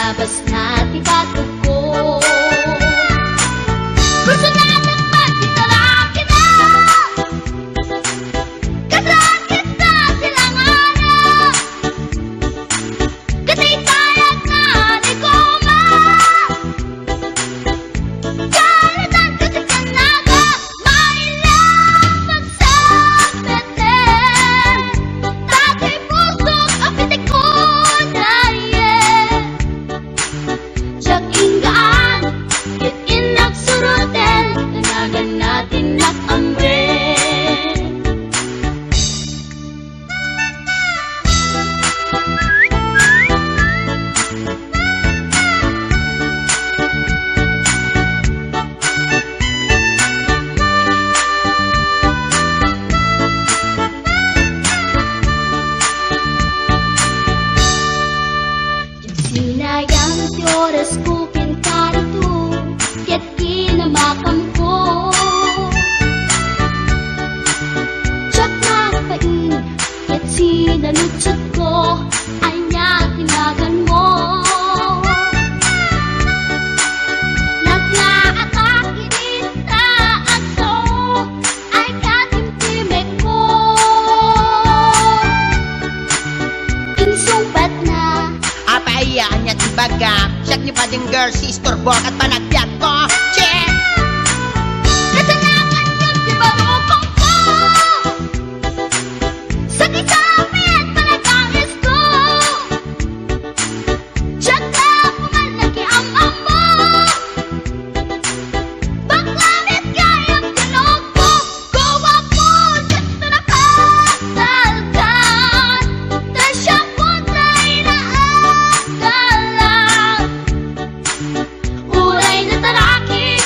Labas na tibato ko. Gusto natin magtitala kita, kasaan kita silanganan. Kasi tayag na di ko kalatan kasi kanaga mailang magsapeten. Dati pusok ang pitik ko dahil siyak inggaan, kit inagsurutin, tanagan natin nakamre. Sinayang ti oras ko pintarito, ket kinamakam ko. Tsak nakapain, ket sinalutsot ko, ay niya tinagan mo. Naglaatake kita aso, ay katimtimek ko. Insumpat na Apayaan niya tibaga, siyak ni pading girl, si Storbok at panagbiag ko. Check! kasalanan yun di barukong ko. Sa kisapit panagangis ko, tiyak na pumal na kiamam mo. Baklamit kayang tinog ko, gawa po dito na kasalkan. Tasya ko na inaagalan, uray na taraki,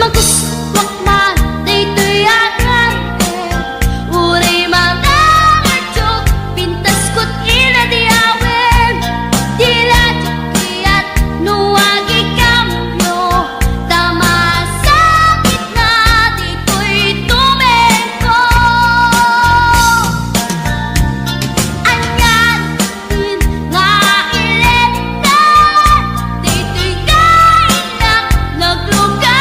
Maguswak man, daytoy agante. Uray mga ngartsok, pintas ko't inadiawen. Tila tiyat, nuwagi kamyo. Tama sakit na, dito'y tumengko. Anyan, nga iletan, dito'y kainak, naglugaran.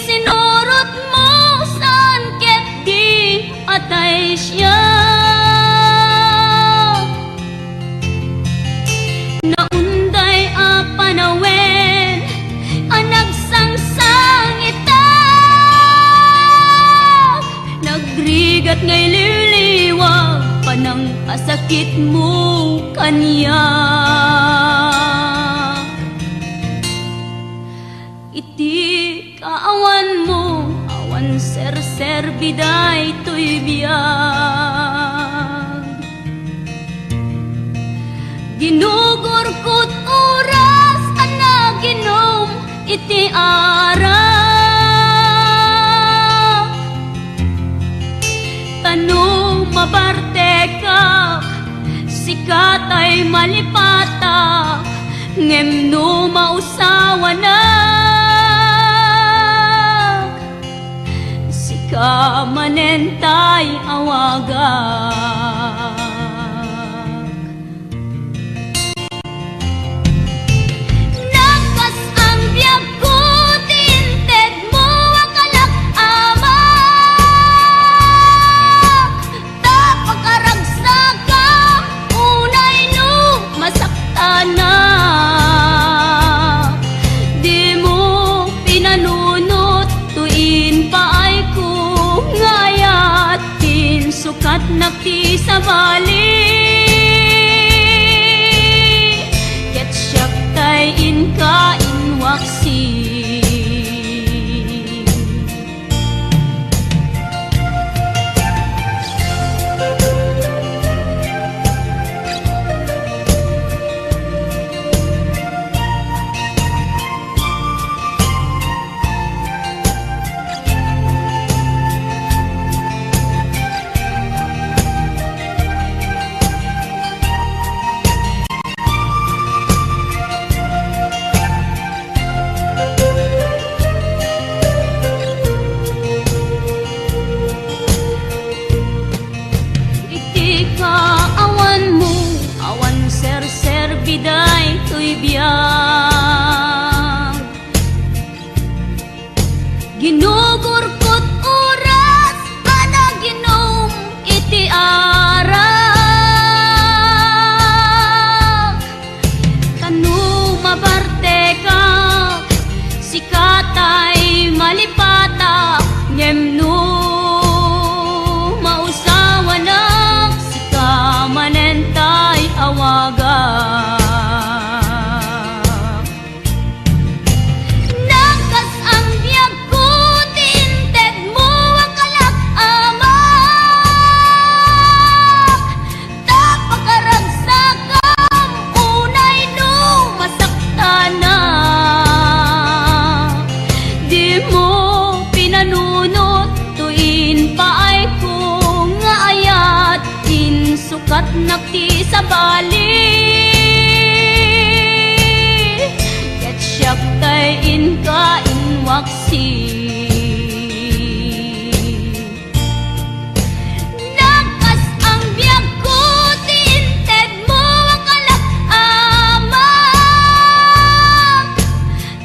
sinurot mo saan ket di atay siya. Naunday a panawen ang nagsangsang itak, nagrigat ngay liliwag panang asakit mo kanya. Iti kaawan mo, awan ser-ser biday to'y biyag. Ginugurkot oras ana ginom iti arak. Tanong mabarte ka, sikat ay malipata, ngem no mausawa na. Sika manentay awagak. Nakas ang biyag ko, tinted mo ang kalak-amak. Tapag-aragsaga, unay no masakta na. Di mo pinanunot, tuin pa ay ko ngayat, sukat nakti sa bali. Ket siyak tay inka inwaksi. Biday to'y biyag. Ginugurkot oras ana ginom iti arak. Tanu mabarte ka, sikatay malipata, ngem no mausawa na, sika manentay awaga. Sukat nakti sa bali. Ket siyak tay inka inwaksi. Nakas ang biyag ko, tinted mo ang kalak-amak.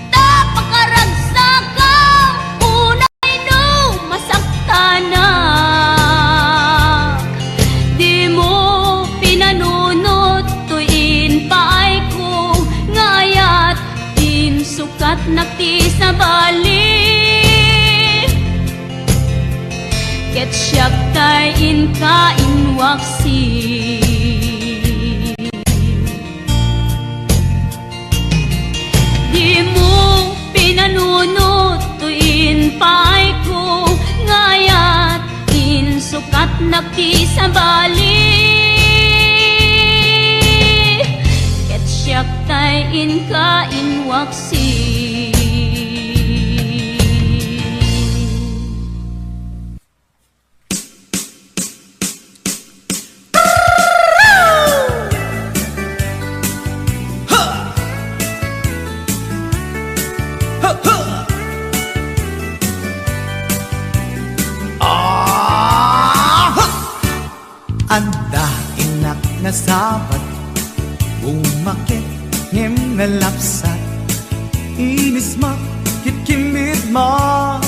Tapag-aragsakam, unay no masakta na. Sukat nakti sa bali. Ket siyak tay inka inwaksi. Di mo pinanunot, tuin pa'y ko ngayat, sukat nakti sa bali. Siyak tay inka inwaksi. Anda inak na sabat, umakit ngem nalapsat, inis ma, kitkimit ma.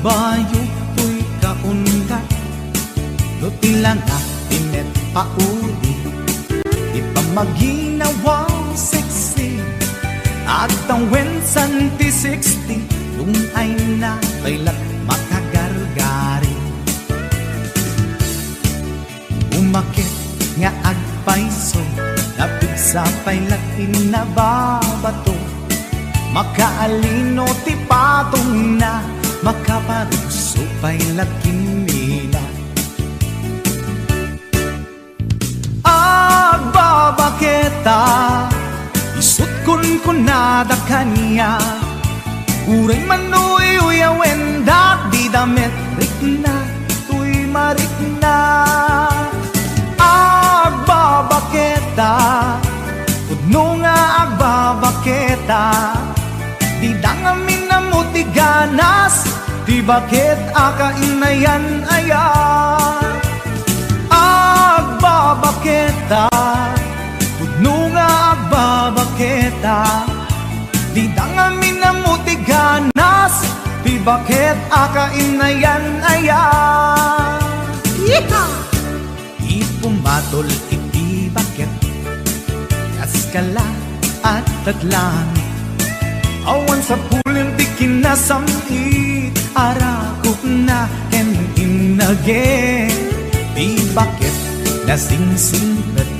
bayo to'y kaundat, no tila nga tinet pauli, di pa maginawang sexy. At ang wensan ti 60, nung ay na kailat makagargari. Umakit nga agpaiso, napigsa pailat inababato, makaalino ti patong na, makaparuso pailat kinila. Agbabaketa, isut kun nada kanya, uray manuy uyawen dat di damit rikna, tuy marikna. Agbabaketa, kudno nga agbabaketa, di dangamin na muti ganas, di bakit akainayan aya. Agbabaketa, kudno nga agbabaketa, di dangamin na muti ganas, di bakit akainayan aya. Yeehaw! Ipumatol iti bakit, kaskala at taglang, awan sa pulim ti kinasamit, arakok na ken inage. Di bakit nasingsingpet,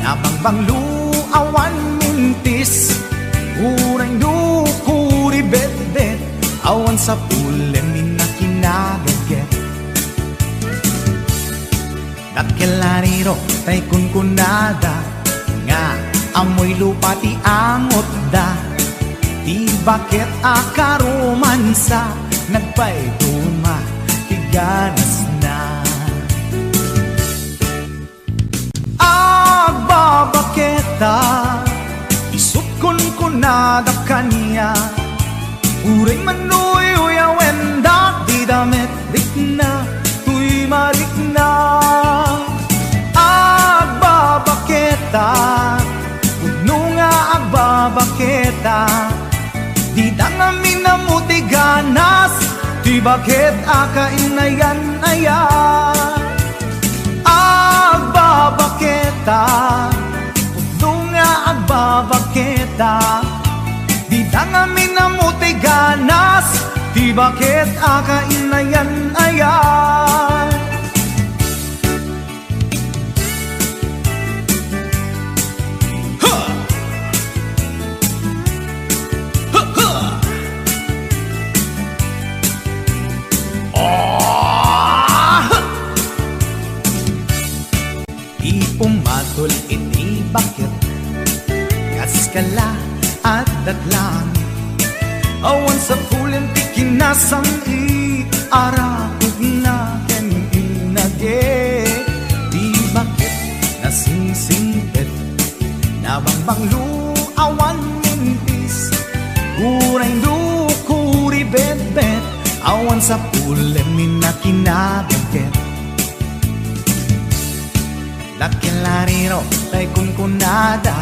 nabangbang luawan mintis, uray nukuri bet-bet, awan sa pulim minakinagaget. Nakilariro tay kunkunada, nga amoy lupa ti angot da, di bakit akaromansa, nagpaituma ti ganas na. Agbabaketa, isut kunkunada kanya, uray manuy uyawen da, di damit rikna, tuy marikna. Agbabaketa, kudno nga agbabaketa, di dangamin na muti ganas, di bakit akainayan aya. Agbabaketa, kudno nga agbabaketa, di dangamin na muti ganas, di bakit akainayan aya. Ipumatol iti bakit, kaskala at daglang, awan sa pulim ti kinasamit, arakog na ken inage. Di bakit nasingsingpet, nabangbang luawan mintis, uray nukuri bet-bet, awan sa pulim minakinagaget. Nakilariro tay kunkunada,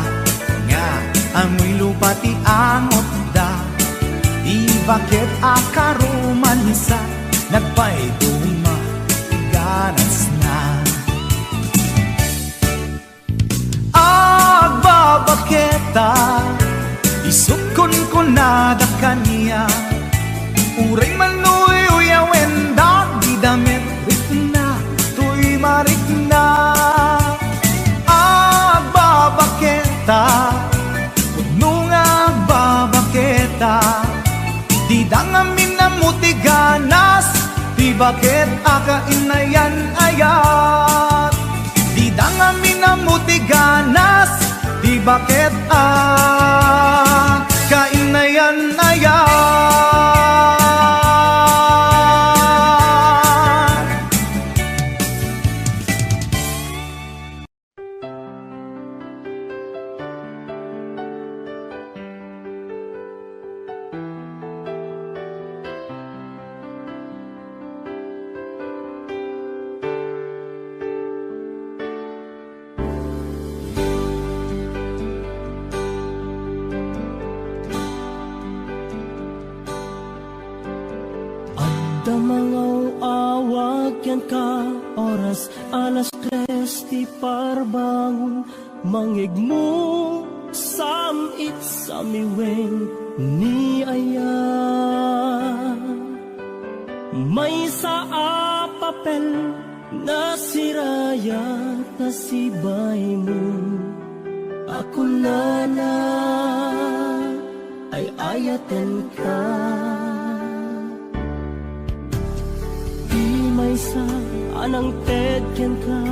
nga amoy lupa ti angot da, di bakit akaromansa, nagpaituma ti ganas na. Agbabaketa, isut kunkunada kanya, uray manuy uyawen da, di damit rikna, tuy marikna. Agbabaketa, kudno nga agbabaketa, di dangamin na muti ganas, di bakit akainayan ayat. Di dangamin na muti ganas, di bakit akainayan ayat. Damangaw awag yan ka, oras alas 3 di parbangon. Mangigmo samit sa miweng ni aya. May sa papel na siraya na sibay mo. Ako na ay ayatan ka. Di may sa anang tedyan ka,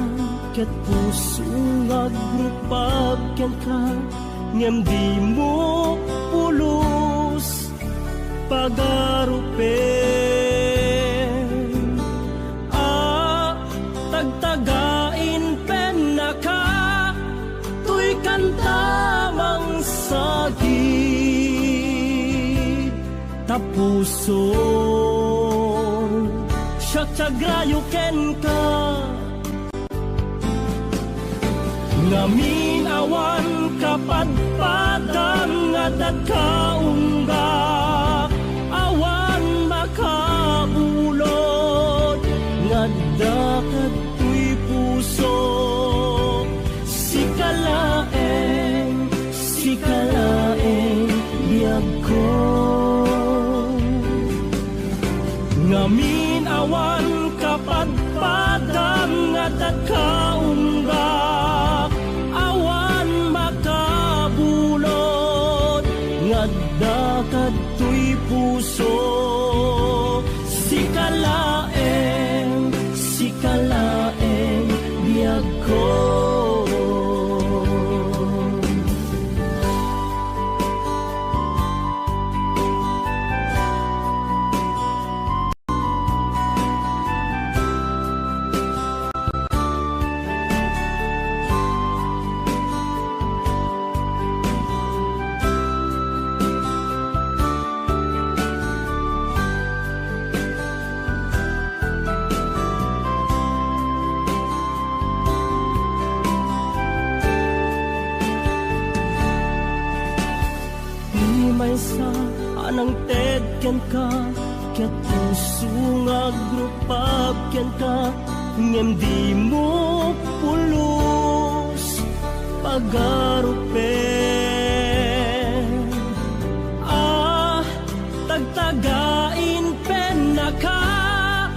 ket puso nga grupagyan ka. Ngem di mo pulos pagarupen. Tagtagain pen na ka, tuy kantamang sagid. Tapuso siya tsagrayo ken ka. Ngamin awan kapadpadang adat kaunggak. Awan makabulod ngadakad tuy puso. Sikalaeng biyag ko. Ngamin awan kapadpadang adat kaunggak. Awan makabulod ngadakad tuy puso. Sikalaeng biyag ko. Sa anang tedyan ka, ket puso nga grupagyan ka. Ngem di mo pulos pagarupen. Tagtagain pen na ka,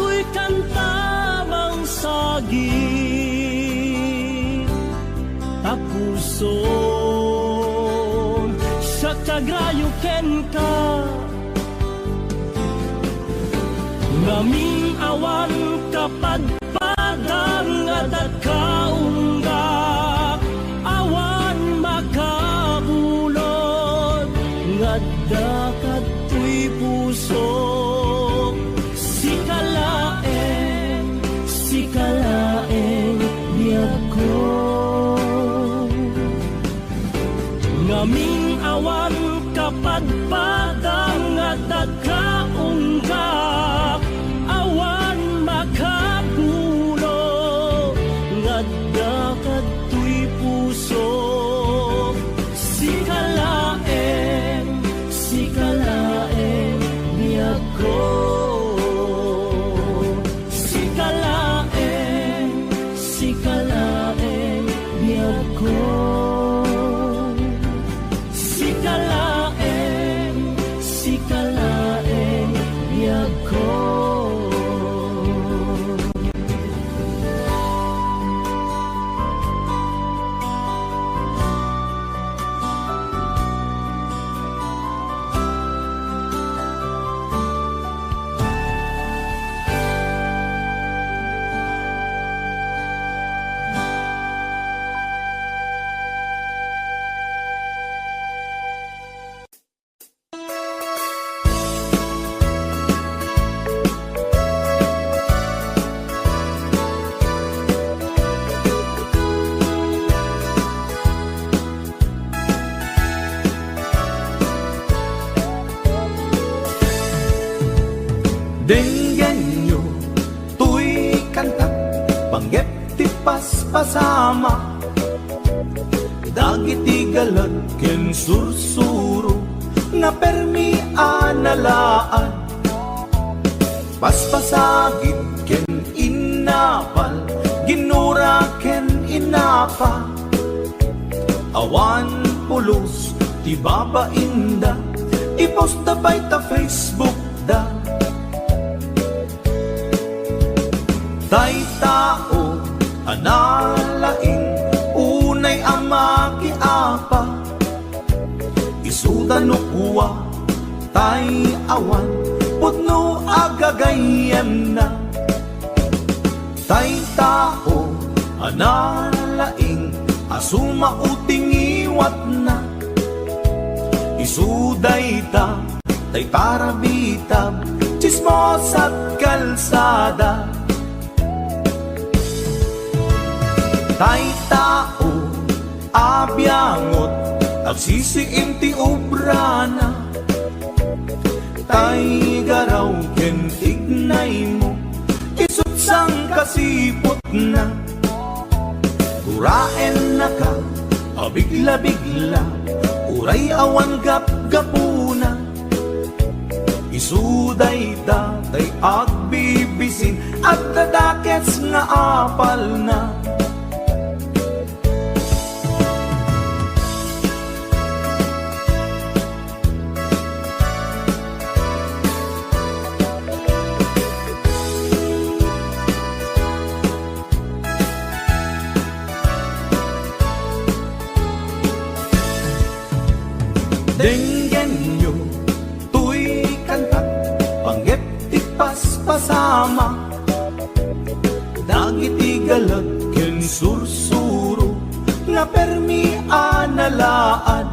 tuy kantamang sagid. Tapuso sagrayo ken ka. Ngamin awan kapadpadang adat kaunggak. Awan makabulod ngadakad tuy puso. Sikalaeng biyag ko. Ngamin awan kapadpadang adat kaunggak. Awan makabulo ngadakad tuy puso. Sikalaeng biyag ko. Sikalaeng biyag ko. Sikalaeng biyag ko. Denggen nyo, tuy kanta, panggep ti paspasama. Dagiti galag ken sursuro, na permi analaan. Paspasagit ken inapal, ginura ken inapa. Awan pulos, ti babainda, iposta bay ta Facebook da. Tay tao, analaing, unay ama kiapa. Isuda no kuwa, tay awan, putno agagayem na. Tay tao, analaing, asuma uting iwat na. Isuday ta, tay parabitab, chismos at kalsada. Tay tao, abyangot, agsisiim ti obrana. Tay garaw ken tignay mo, isut sang kasipot na. Uraen na ka, abigla-bigla, uray awan gap-gapuna. Isuday ta, tay agbibisin, at dadakets nga apal na. Denggen nyo, tuy kantak, panggep ti paspasama. Dagiti galag ken sursuro, nga permi analaan.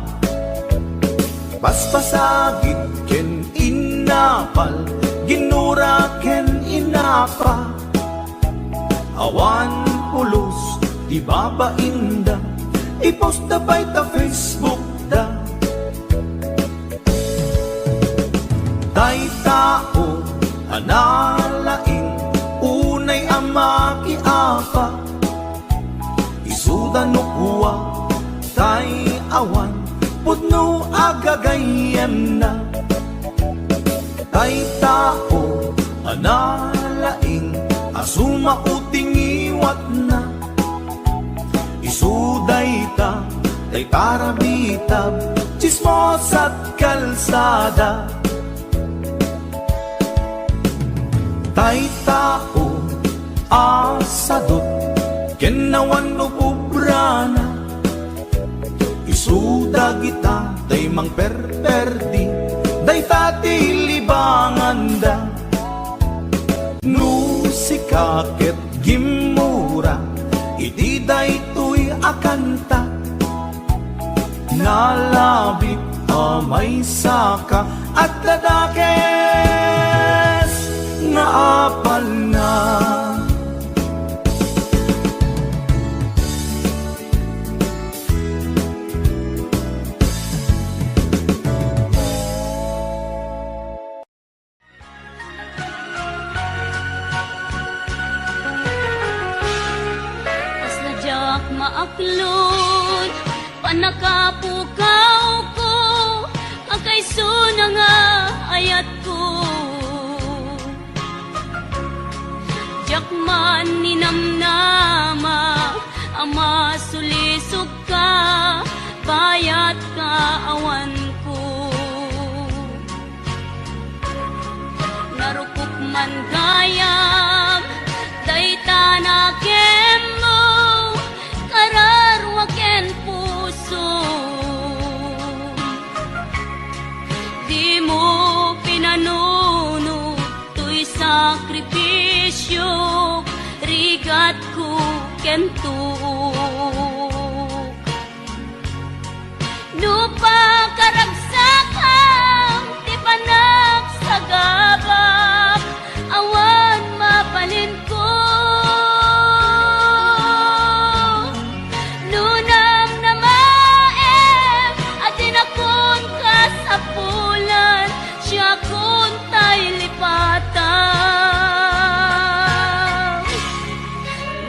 Paspasagit ken inapal, ginura ken inapa. Awan pulos, di babainda, iposta bay ta Facebook da. Tay tao, analaing, unay ama kiapa. Isuda no kuwa, tay awan, putno agagayem na. Tay tao, analaing, asuma uting iwat na. Isuday ta, tay parabitab, chismos at kalsada. Tay tao, asadot, kenawan no pubrana. Isuda kita, tay mang perperdi, day tati libangan da. Nusikaket gimura, iti day tuy akanta. Nalabit amay saka, at dadakes nga apal na. Pasadyak maaklod, panakapukaw ko, akay suna nga ayat ko. Jakman ninamnama, ama sulisok ka, bayat ka awan ko. Narukok man gayam, day tanakem mo, kararwaken puso. Di mo pinanuno, tuy sakripisyo, rigat ko kentuk. Lupa karagsakang, di panak sa gabak, awan mapalin ko. Lunam na maem, atin akon kasapulan, siya kun tay lipatan.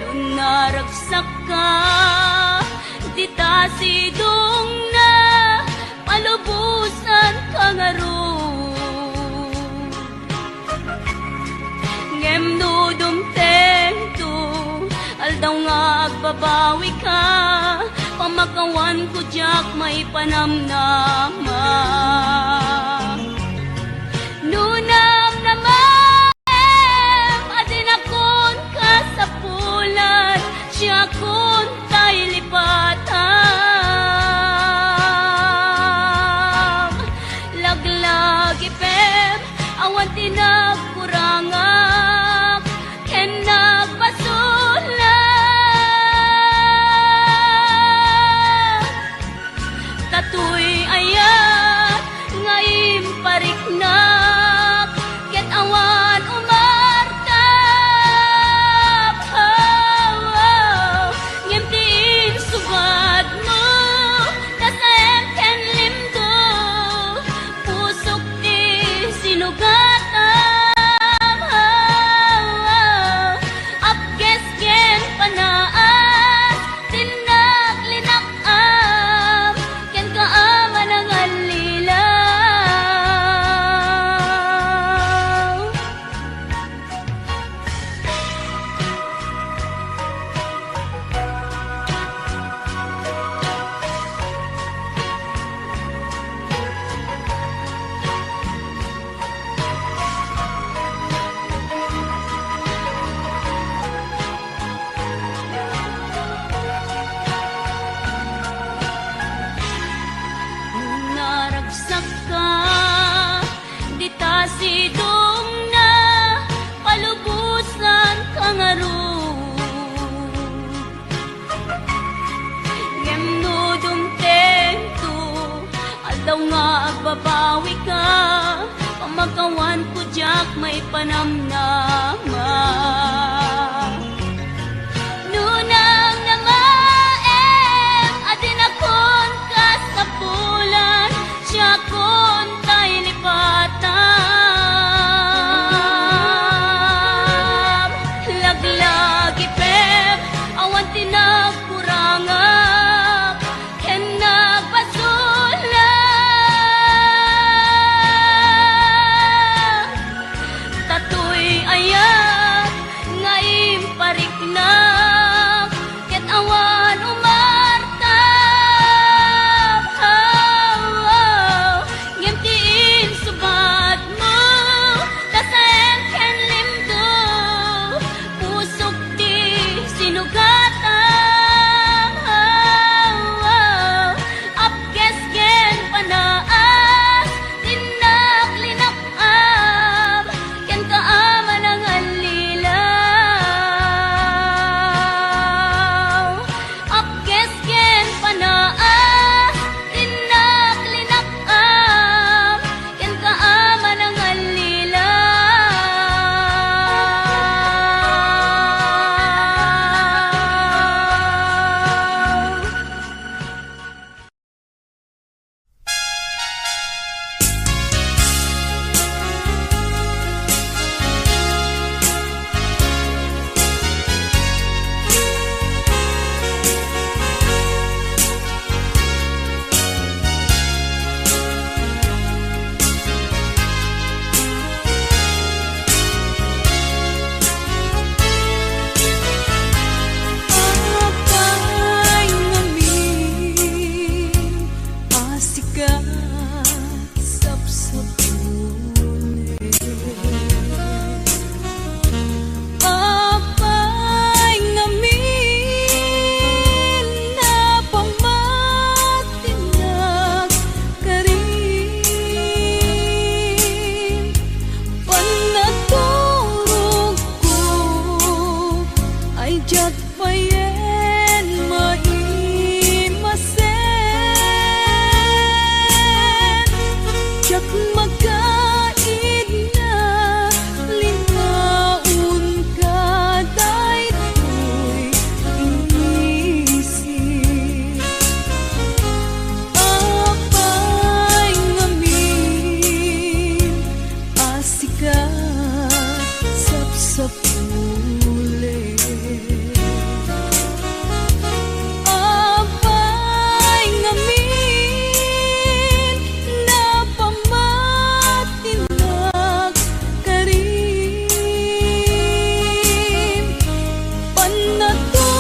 Lunaragsak ka, Aldaw nga agbabawi ka, pamakawan ko jak may panamnama. Nunam naman, adin akon ka sa pulan, siya kun tay lipatan. Laglag ipem, awan tinagkurangak, ken nagpasulat. Tatoy ayat, ngayon pariknak, ket awan umartap. Ngimtiin subad mo, dasayang ken limdo, pusok di sinugatan. Apkes ken panaas, tinak linakam, ken kaama ng alilaw. Naragsak ka, di ta sidong na, palubusan ka nga ro. Ngemnudong tento, aldaw nga agbabawi ka, pamakawan ko jak may panamnama. Nunang namaem, adin akon ka sa pulan, siya kon tay lipatan. Laglag ipem, awan tinagkurangak, ken nagpasulat. Tatoy ayat, ngayon pariknak, ket awan umartap. Ngimtiin subad mo, dasayang ken limdo, pusok di sinugatan. Apkes ken panaas, tinak linakam, ken kaama ng alilaw. Apkes ken panaas, tinak linakam, ken kaama ng alilaw. Apay ngamin, asikat sapsapule. Apay ngamin, napamatinag ka rin. Panaturog ko ay jat payen maimasen. Jak magkaid na, lingaun ka daytoy inisip. Apay ngamin, asikat sapsapule. Apay ngamin, napamatinag ka rin. Panaturog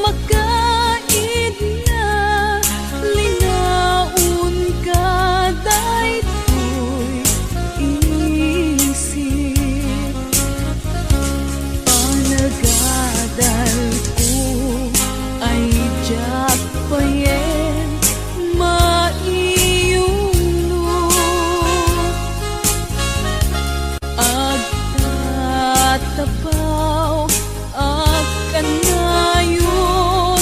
makain na linaon ka daytoy isip panagadal ko ay jak payen maiyuno agtatapaw ak kanayon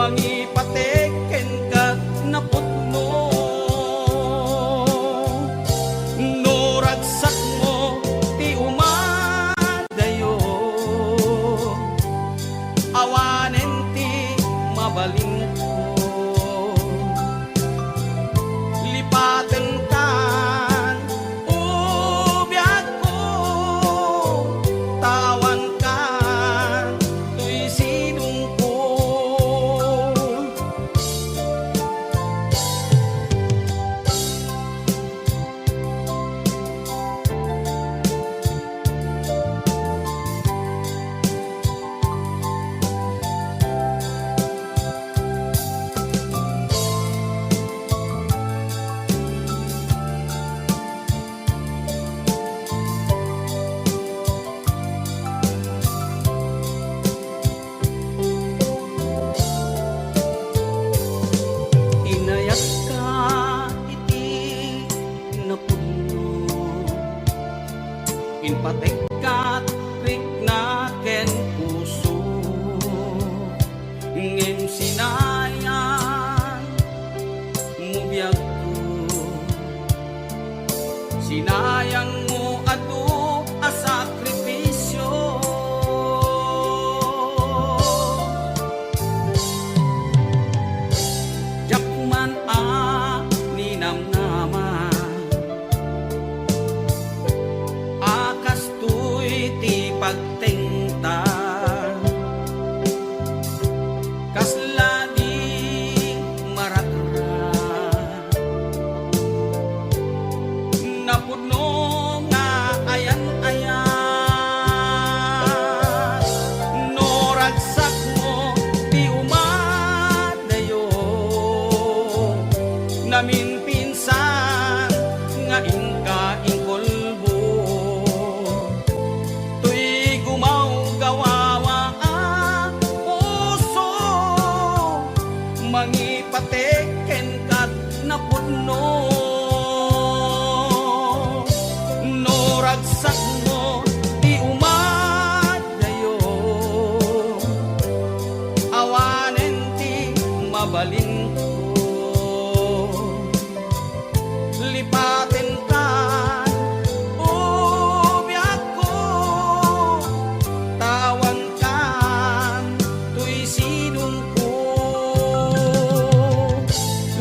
mangipateken ka napudno. No ragsak mo ti umadayo, awanen ti mabalin ko. Lipaten kan ubiyag ko, tawan kan tuy sinong ko. Inayat ka iti napudno, inpatek kat rik na ken puso. Ngem sinayan mo biyag ko, sinayang mo adu a sakripisyo. Jakman a ninamnama, akas tuy ti pagtengta. Kasla di maratra, napudno nga ayan-ayan. No ragsak mo ti umadayo, namin pinsan nga ingka ingkolbo. Tuy gumaw gawawa ang puso, mangipateken kat napudno. No ragsak mo ti umadayo, awanen ti mabalin ko. Lipaten kan ubiyag ko, tawan kan tuy sinong ko.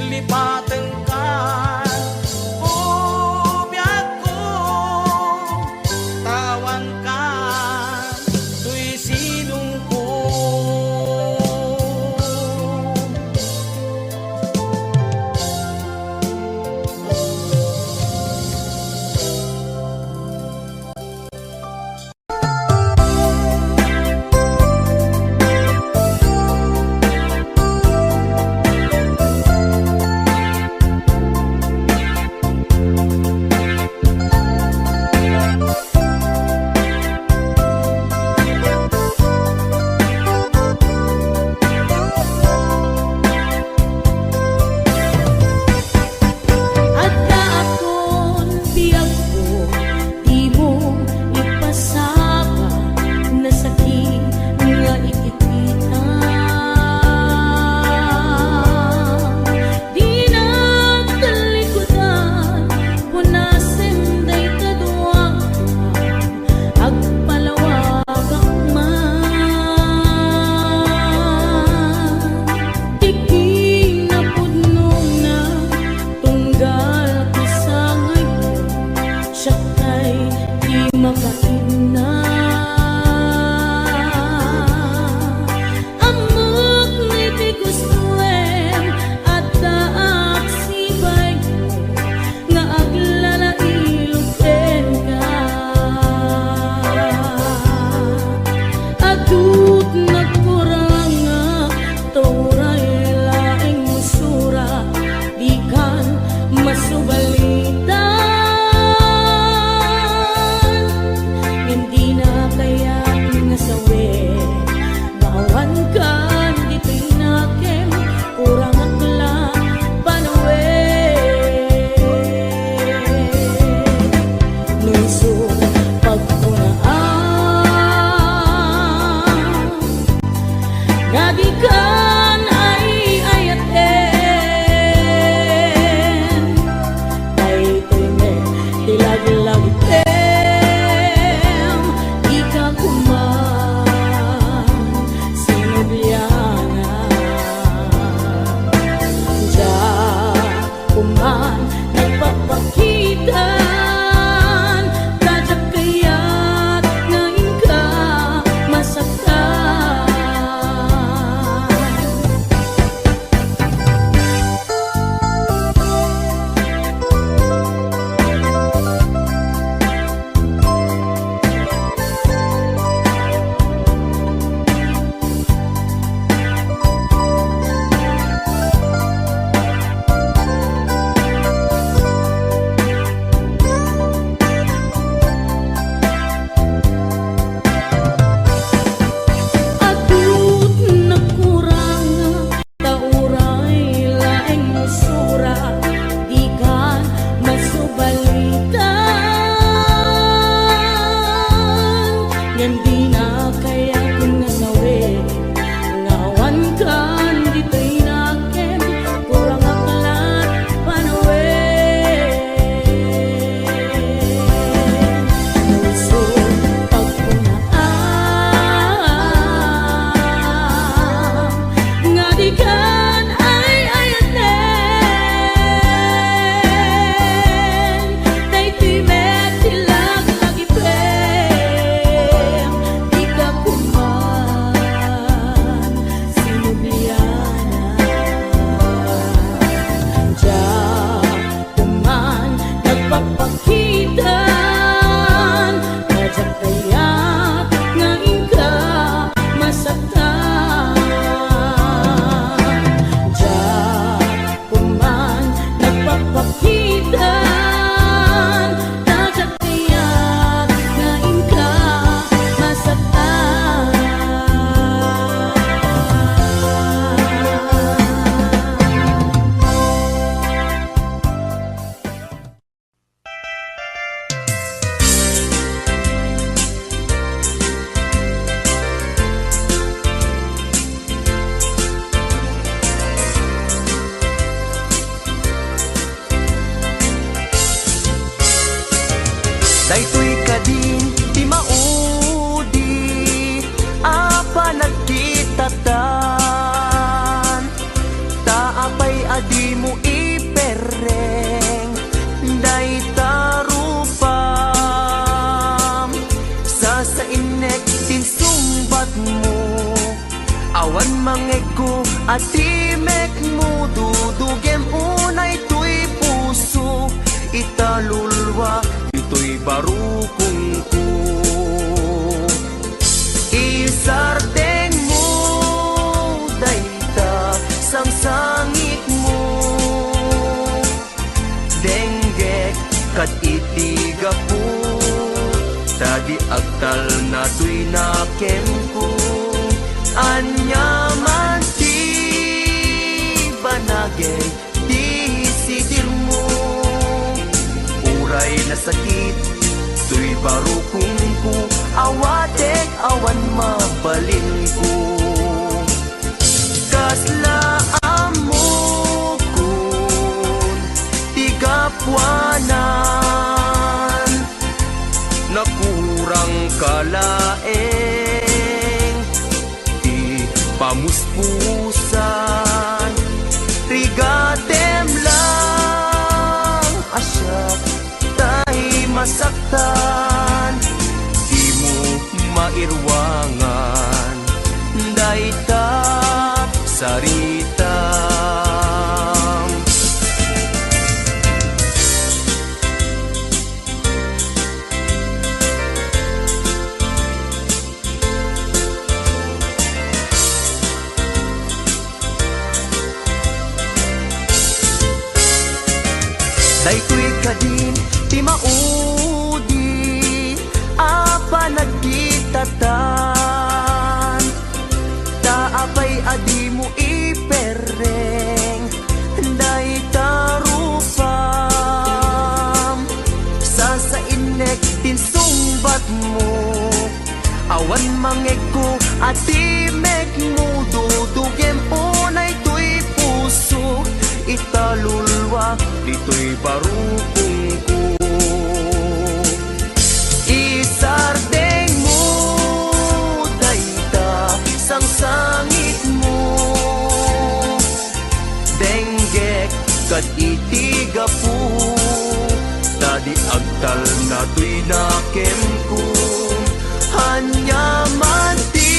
Lipaten kan ubiyag ko, tawan kan tuy sinong ko. Nadikan ko at timek mo dudugem unay tuy puso italulwa ito'y barukong ko isardeng mo dayta sang sangit mo denggek kat itiga po tadi agtal na tuy nakem ko anyaman ti banagay di sitir mo uray na sakit tuy barukong ko awatek awan mabalin ko kaslaan mo kun tigapwanan nakurang kalaeng di pamuspusan rigatem lang asyak tay masaktan di mo mairwangan dayta sarita daytoy kadin ti maudi apa nagkitatan taapay adi mo ipereng dayta rupam sa inek tinsumbat mo awan mangeg ko at timek mo dudugem unay tuy puso italulwa dito'y barukong ko isardeng mo dayta sang sangit mo denggek kat itiga po tadi agtal na tuy nakem ko hanyaman ti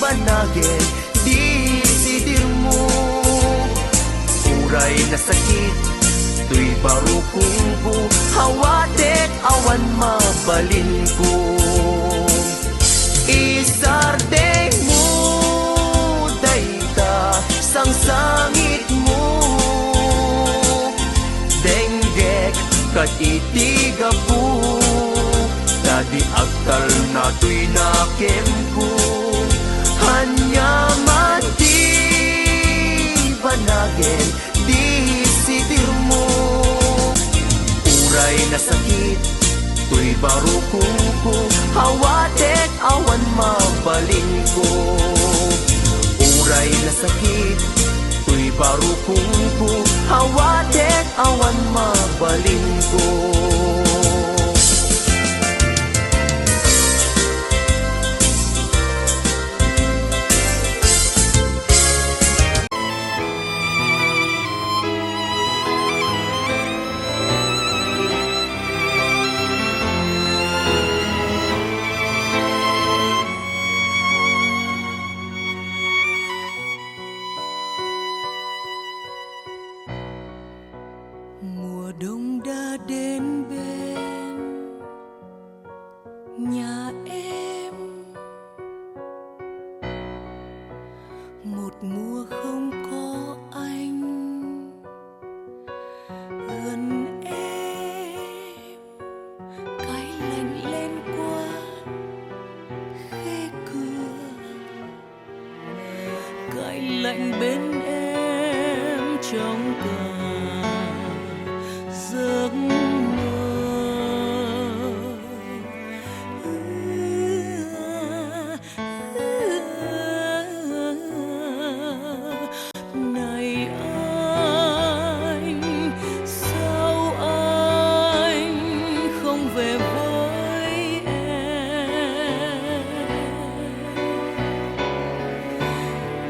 banagin di sidir mo uray na sakit tuy barukong ko hawatek awan mabalin ko isardeng mo dayta sang sangit mo denggek kat itiga po tadi agtal na tuy nakem ko hanyaman ti banagin di sitir mo uray na sakit tuy barukong ko hawatek awan mabalin ko uray na sakit tuy barukong ko hawatek awan mabalin ko mùa đông đã đến bên nhà em một mùa không có anh gần em cái lạnh lên qua khe cửa cái lạnh bên em trong cả giấc mơ này anh sao anh không về với em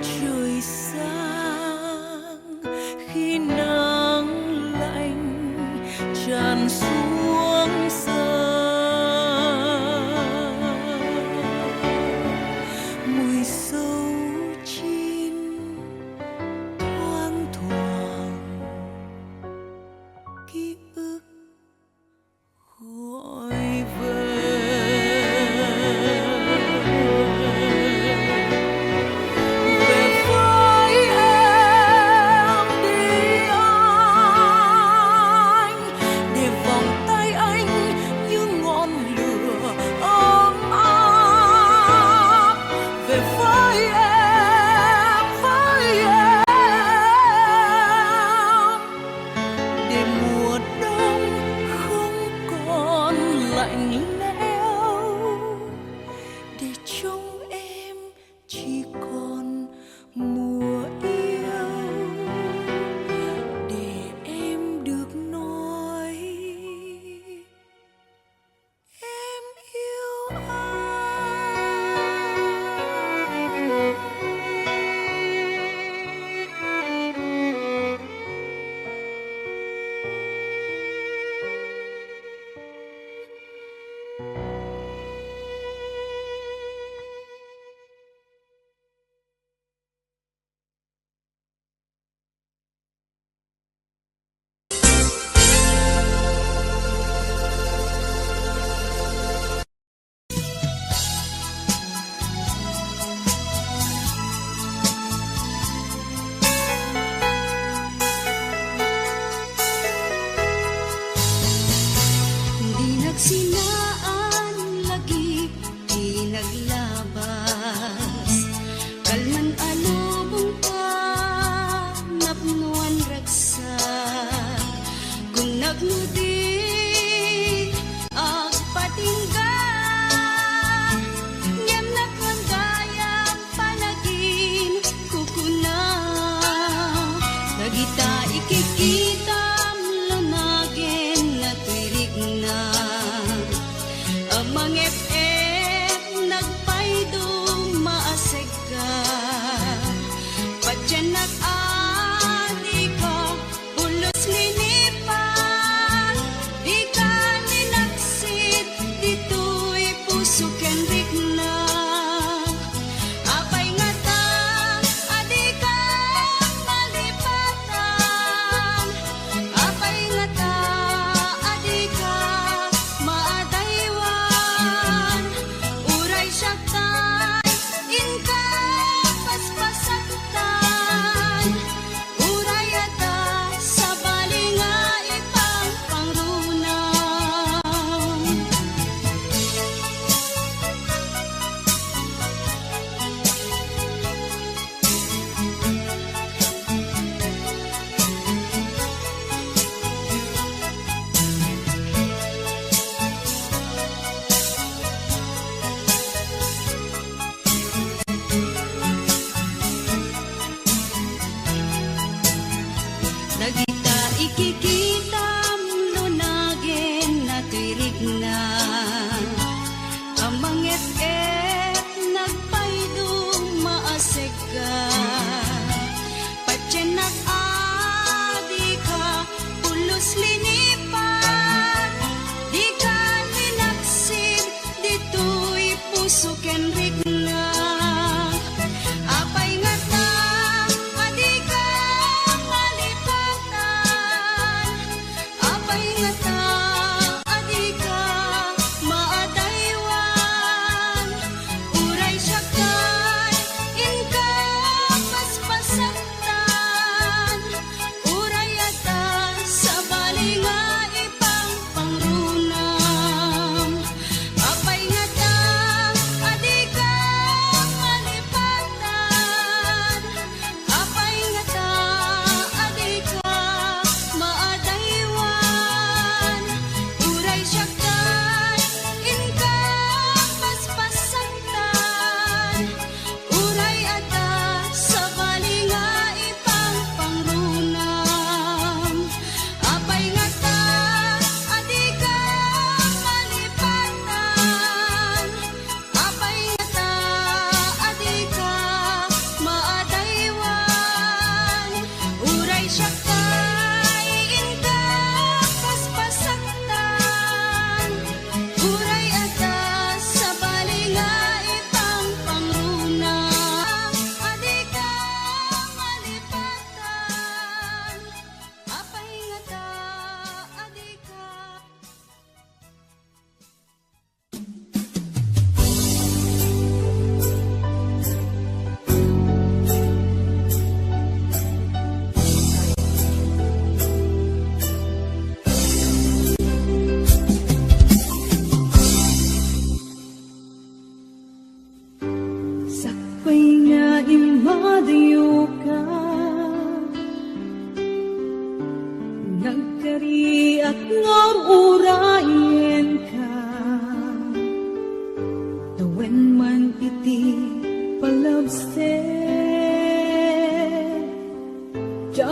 trời sáng khi nào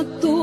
waktu